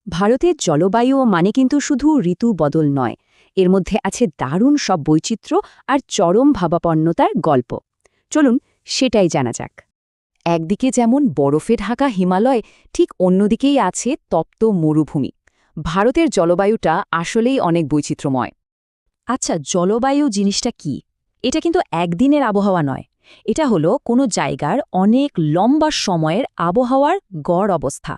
ভারতের জলবায়ু মানে কিন্তু শুধু ঋতু বদল নয়, এর মধ্যে আছে দারুণ সব বৈচিত্র্য আর চরম ভাবাপন্নতার গল্প। চলুন সেটাই জানা যাক। একদিকে যেমন বরফে ঢাকা হিমালয়, ঠিক অন্যদিকেই আছে তপ্ত মরুভূমি। ভারতের জলবায়ুটা আসলেই অনেক বৈচিত্র্যময়। আচ্ছা, জলবায়ু জিনিসটা কি? এটা কিন্তু একদিনের আবহাওয়া নয়, এটা হলো কোনো জায়গার অনেক লম্বা সময়ের আবহাওয়ার গড় অবস্থা।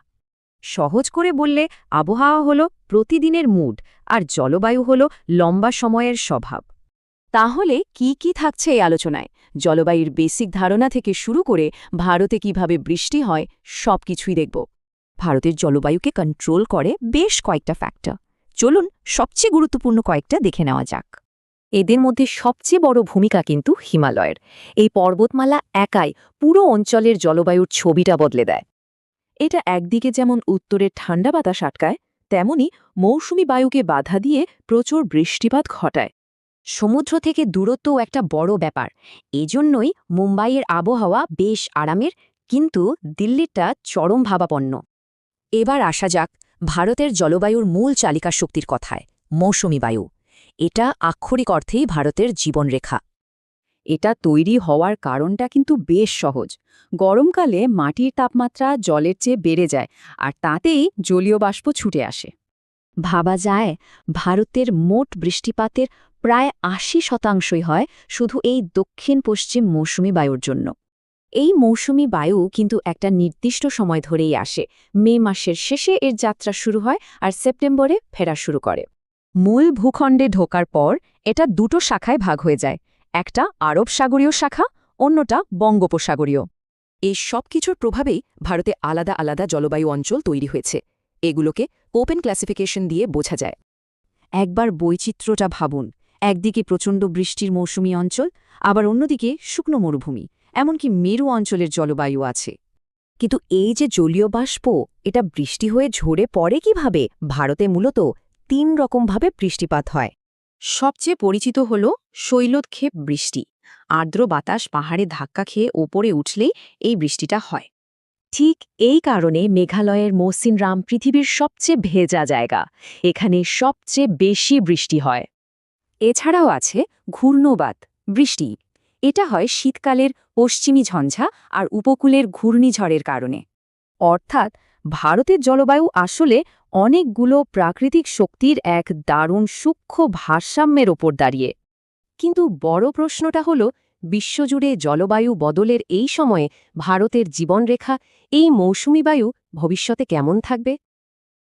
সহজ করে বললে আবহাওয়া হলো প্রতিদিনের মুড, আর জলবায়ু হলো লম্বা সময়ের স্বভাব। তাহলে কি কি থাকছে এই আলোচনায়? জলবায়ুর বেসিক ধারণা থেকে শুরু করে ভারতে কিভাবে বৃষ্টি হয় সবকিছুই দেখব। ভারতের জলবায়ুকে কন্ট্রোল করে বেশ কয়েকটা ফ্যাক্টর। চলুন সবচেয়ে গুরুত্বপূর্ণ কয়েকটা দেখে নেওয়া যাক। এদের মধ্যে সবচেয়ে বড় ভূমিকা কিন্তু হিমালয়ের। এই পর্বতমালা একাই পুরো অঞ্চলের জলবায়ুর ছবিটা বদলে দেয়। এটা একদিকে যেমন উত্তরের ঠান্ডা বাতাস আটকায়, তেমনি মৌসুমী বায়ুকে বাধা দিয়ে প্রচুর বৃষ্টিপাত ঘটায়। সমুদ্র থেকে দূরত্বও একটা বড় ব্যাপার। এজন্যই মুম্বাইয়ের আবহাওয়া বেশ আরামের, কিন্তু দিল্লিটা চরম ভাবাপন্ন। এবার আসা যাক ভারতের জলবায়ুর মূল চালিকা শক্তির কথায়, মৌসুমী বায়ু। এটা আক্ষরিক অর্থেই ভারতের জীবনরেখা। এটা তৈরি হওয়ার কারণটা কিন্তু বেশ সহজ। গরমকালে মাটির তাপমাত্রা জলের চেয়ে বেড়ে যায়, আর তাতেই জলীয় বাষ্প ছুটে আসে। ভাবা যায় ভারতের মোট বৃষ্টিপাতের প্রায় ৮০% হয় শুধু এই দক্ষিণ পশ্চিম মৌসুমী বায়ুর জন্য। এই মৌসুমী বায়ু কিন্তু একটা নির্দিষ্ট সময় ধরেই আসে। মে মাসের শেষে এর যাত্রা শুরু হয় আর সেপ্টেম্বরে ফেরা শুরু করে। মূল ভূখণ্ডে ঢোকার পর এটা দুটো শাখায় ভাগ হয়ে যায়, একটা আরব সাগরীয় শাখা, অন্যটা বঙ্গোপসাগরীয়। এই সব কিছুর প্রভাবেই ভারতে আলাদা আলাদা জলবায়ু অঞ্চল তৈরি হয়েছে। এগুলোকে কোপেন ক্লাসিফিকেশন দিয়ে বোঝা যায়। একবার বৈচিত্র্যটা ভাবুন, একদিকে প্রচণ্ড বৃষ্টির মৌসুমী অঞ্চল, আবার অন্যদিকে শুকনো মরুভূমি, এমনকি মেরু অঞ্চলের জলবায়ু আছে। কিন্তু এই যে জলীয় বাষ্প, এটা বৃষ্টি হয়ে ঝরে পড়ে কিভাবে? ভারতে মূলত ৩ রকমভাবে বৃষ্টিপাত হয়। সবচেয়ে পরিচিত হল শৈলোৎক্ষেপ বৃষ্টি। আর্দ্র বাতাস পাহাড়ে ধাক্কা খেয়ে ওপরে উঠলেই এই বৃষ্টিটা হয়। ঠিক এই কারণে মেঘালয়ের মৌসিনরাম পৃথিবীর সবচেয়ে ভেজা জায়গা। এখানে সবচেয়ে বেশি বৃষ্টি হয়। এছাড়াও আছে ঘূর্ণবাত বৃষ্টি। এটা হয় শীতকালের পশ্চিমী ঝঞ্ঝা আর উপকূলের ঘূর্ণিঝড়ের কারণে। অর্থাৎ ভারতের জলবায়ু আসলে অনেকগুলো প্রাকৃতিক শক্তির এক দারুণ সূক্ষ্ম ভারসাম্যের ওপর দাঁড়িয়ে। কিন্তু বড় প্রশ্নটা হল, বিশ্বজুড়ে জলবায়ু বদলের এই সময়ে ভারতের জীবনরেখা, এই মৌসুমী বায়ু ভবিষ্যতে কেমন থাকবে?